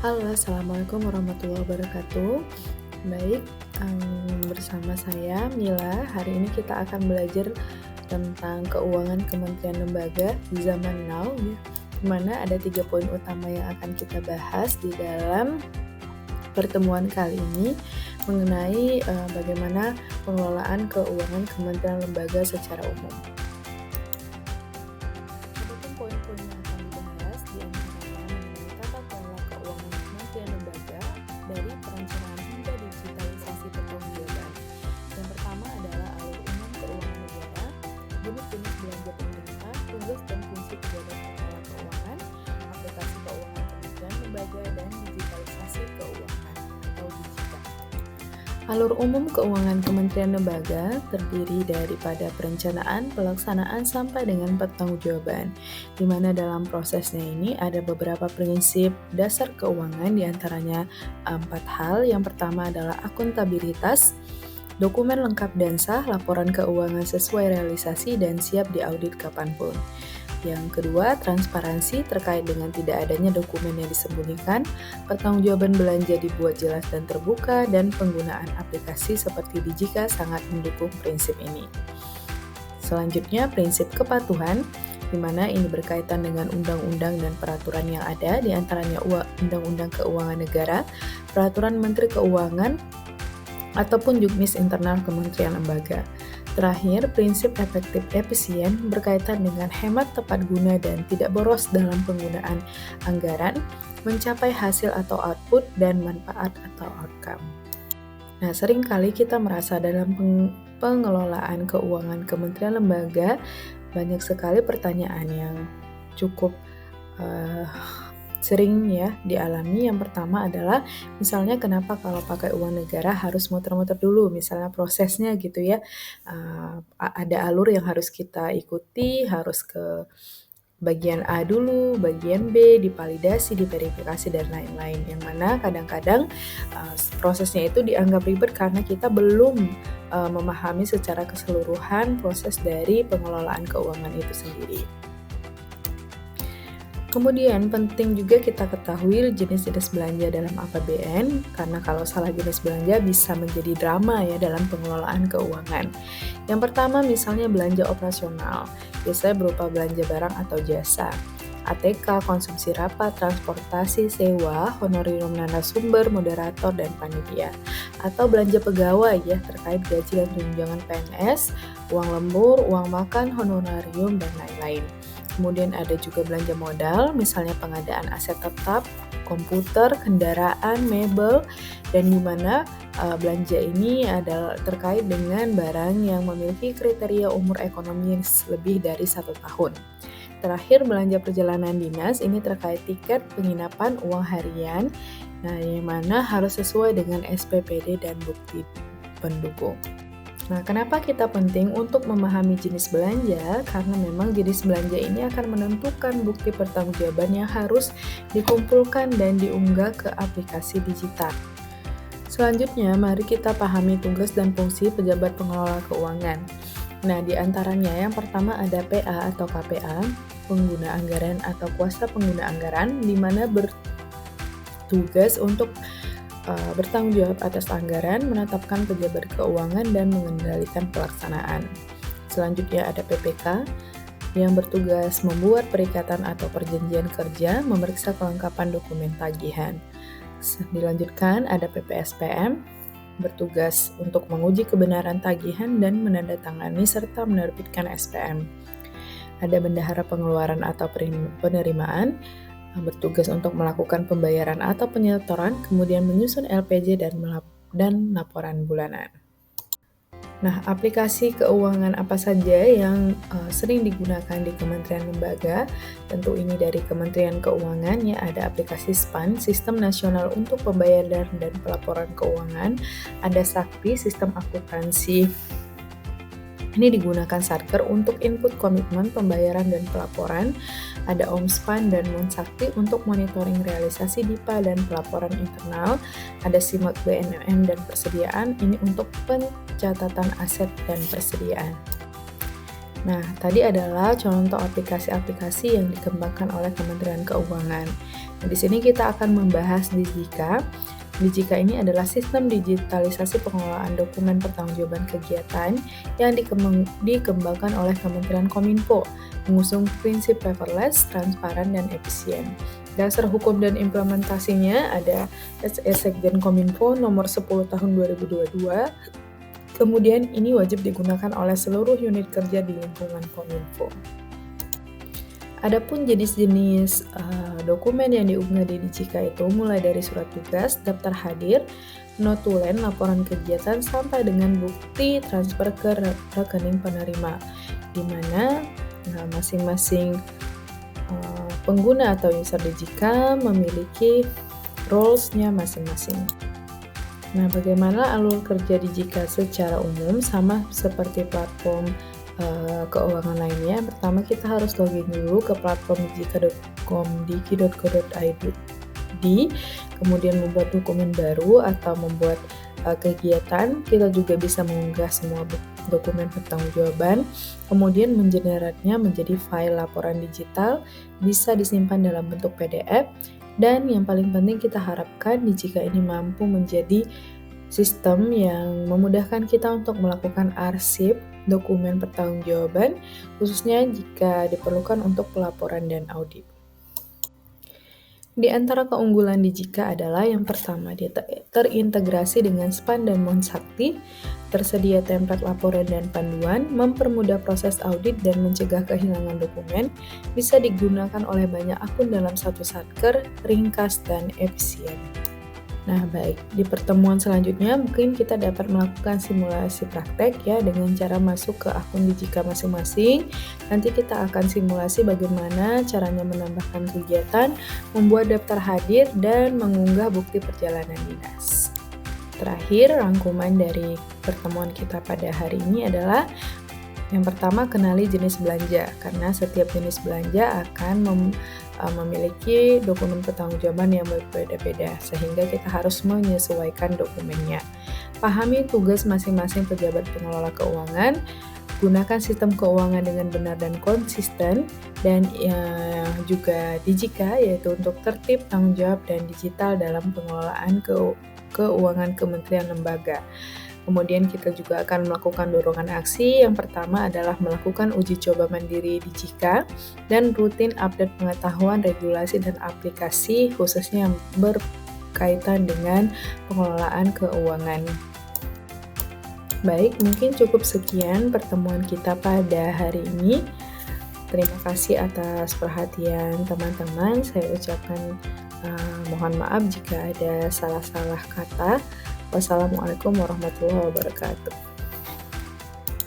Halo, Assalamualaikum warahmatullahi wabarakatuh. Baik, bersama saya Mila. Hari ini kita akan belajar tentang keuangan kementerian lembaga di zaman now, ya, di mana ada 3 poin utama yang akan kita bahas di dalam pertemuan kali ini mengenai bagaimana pengelolaan keuangan kementerian lembaga secara umum. Adapun poin-poin yang akan dibahas di antaranya mengenai tata kelola keuangan kementerian lembaga dari perencanaan hingga digitalisasi pertanggungjawaban. Yang pertama adalah alur umum keuangan negara, jenis-jenis belanja pemerintah, tugas dan fungsi pejabat pengelola keuangan, aplikasi keuangan kementerian lembaga, dan digitalisasi keuangan atau digital. Alur umum keuangan kementerian lembaga terdiri daripada perencanaan, pelaksanaan, sampai dengan pertanggungjawaban, di mana dalam prosesnya ini ada beberapa prinsip dasar keuangan, diantaranya 4 hal. Yang pertama adalah akuntabilitas, dokumen lengkap dan sah, laporan keuangan sesuai realisasi dan siap diaudit kapanpun. Yang kedua, transparansi terkait dengan tidak adanya dokumen yang disembunyikan, pertanggungjawaban belanja dibuat jelas dan terbuka, dan penggunaan aplikasi seperti Dijika sangat mendukung prinsip ini. Selanjutnya, prinsip kepatuhan, di mana ini berkaitan dengan undang-undang dan peraturan yang ada, di antaranya Undang-Undang Keuangan Negara, Peraturan Menteri Keuangan, ataupun juknis internal kementerian lembaga. Terakhir, prinsip efektif efisien berkaitan dengan hemat tepat guna dan tidak boros dalam penggunaan anggaran, mencapai hasil atau output, dan manfaat atau outcome. Nah, seringkali kita merasa dalam pengelolaan keuangan kementerian lembaga banyak sekali pertanyaan yang cukup sering ya dialami. Yang pertama adalah misalnya kenapa kalau pakai uang negara harus muter-muter dulu, misalnya prosesnya gitu ya, ada alur yang harus kita ikuti, harus ke bagian A dulu, bagian B, divalidasi, diverifikasi, dan lain-lain, yang mana kadang-kadang prosesnya itu dianggap ribet karena kita belum memahami secara keseluruhan proses dari pengelolaan keuangan itu sendiri. Kemudian penting juga kita ketahui jenis-jenis belanja dalam APBN, karena kalau salah jenis belanja bisa menjadi drama ya dalam pengelolaan keuangan. Yang pertama misalnya belanja operasional, biasanya berupa belanja barang atau jasa. ATK, konsumsi rapat, transportasi, sewa, honorarium narasumber, moderator, dan panitia. Atau belanja pegawai ya terkait gaji dan tunjangan PNS, uang lembur, uang makan, honorarium, dan lain-lain. Kemudian ada juga belanja modal, misalnya pengadaan aset tetap, komputer, kendaraan, mebel, dan di mana belanja ini adalah terkait dengan barang yang memiliki kriteria umur ekonomi lebih dari 1 tahun. Terakhir, belanja perjalanan dinas, ini terkait tiket, penginapan, uang harian, yang mana harus sesuai dengan SPPD dan bukti pendukung. Nah, kenapa kita penting untuk memahami jenis belanja? Karena memang jenis belanja ini akan menentukan bukti pertanggungjawaban yang harus dikumpulkan dan diunggah ke aplikasi digital. Selanjutnya, mari kita pahami tugas dan fungsi pejabat pengelola keuangan. Nah, di antaranya yang pertama ada PA atau KPA, pengguna anggaran atau kuasa pengguna anggaran, di mana bertugas untuk bertanggung jawab atas anggaran, menetapkan pejabat keuangan, dan mengendalikan pelaksanaan. Selanjutnya ada PPK yang bertugas membuat perikatan atau perjanjian kerja, memeriksa kelengkapan dokumen tagihan. Dilanjutkan ada PPSPM, bertugas untuk menguji kebenaran tagihan dan menandatangani serta menerbitkan SPM. Ada bendahara pengeluaran atau penerimaan, bertugas untuk melakukan pembayaran atau penyetoran, kemudian menyusun LPJ dan laporan bulanan. Nah, aplikasi keuangan apa saja yang sering digunakan di Kementerian Lembaga? Tentu ini dari Kementerian Keuangan ya, ada aplikasi SPAN, Sistem Nasional untuk Pembayaran dan Pelaporan Keuangan, ada Sakti, Sistem Akuntansi. Ini digunakan Satker untuk input komitmen pembayaran dan pelaporan, ada Omspan dan Monsakti untuk monitoring realisasi DIPA dan pelaporan internal, ada SIMAK BNM dan persediaan, ini untuk pencatatan aset dan persediaan. Nah, tadi adalah contoh aplikasi-aplikasi yang dikembangkan oleh Kementerian Keuangan. Nah, di sini kita akan membahas Dijika. Dijika ini adalah sistem digitalisasi pengelolaan dokumen pertanggungjawaban kegiatan yang dikembangkan oleh Kementerian Kominfo, mengusung prinsip paperless, transparan, dan efisien. Dasar hukum dan implementasinya ada SE Sekjen Kominfo nomor 10 tahun 2022. Kemudian ini wajib digunakan oleh seluruh unit kerja di lingkungan Kominfo. Adapun jenis-jenis dokumen yang diunggah di Dijika itu mulai dari surat tugas, daftar hadir, notulen, laporan kegiatan, sampai dengan bukti transfer ke rekening penerima, di mana masing-masing pengguna atau user Dijika memiliki roles-nya masing-masing. Nah, bagaimana alur kerja Dijika secara umum? Sama seperti platform keuangan lainnya. Pertama, kita harus login dulu ke platform dijika.com, diki.go.id, kemudian membuat dokumen baru atau membuat kegiatan. Kita juga bisa mengunggah semua dokumen pertanggungjawaban, kemudian mengeneratnya menjadi file laporan digital, bisa disimpan dalam bentuk PDF, dan yang paling penting kita harapkan Dijika ini mampu menjadi sistem yang memudahkan kita untuk melakukan arsip dokumen pertanggungjawaban, khususnya jika diperlukan untuk pelaporan dan audit. Di antara keunggulan Dijika adalah yang pertama, dia terintegrasi dengan SPAN dan Monsakti, tersedia template laporan dan panduan, mempermudah proses audit dan mencegah kehilangan dokumen, bisa digunakan oleh banyak akun dalam satu satker, ringkas dan efisien. Nah, baik, di pertemuan selanjutnya mungkin kita dapat melakukan simulasi praktek ya dengan cara masuk ke akun Dijika masing-masing. Nanti kita akan simulasi bagaimana caranya menambahkan kegiatan, membuat daftar hadir, dan mengunggah bukti perjalanan dinas. Terakhir, rangkuman dari pertemuan kita pada hari ini adalah yang pertama, kenali jenis belanja, karena setiap jenis belanja akan memiliki dokumen pertanggungjawaban yang berbeda-beda, sehingga kita harus menyesuaikan dokumennya. Pahami tugas masing-masing pejabat pengelola keuangan, gunakan sistem keuangan dengan benar dan konsisten, dan juga Dijika, yaitu untuk tertib, tanggung jawab, dan digital dalam pengelolaan keuangan kementerian lembaga. Kemudian kita juga akan melakukan dorongan aksi. Yang pertama adalah melakukan uji coba mandiri Dijika dan rutin update pengetahuan, regulasi, dan aplikasi khususnya yang berkaitan dengan pengelolaan keuangan. Baik, mungkin cukup sekian pertemuan kita pada hari ini. Terima kasih atas perhatian teman-teman. Saya ucapkan mohon maaf jika ada salah-salah kata. Wassalamualaikum warahmatullahi wabarakatuh.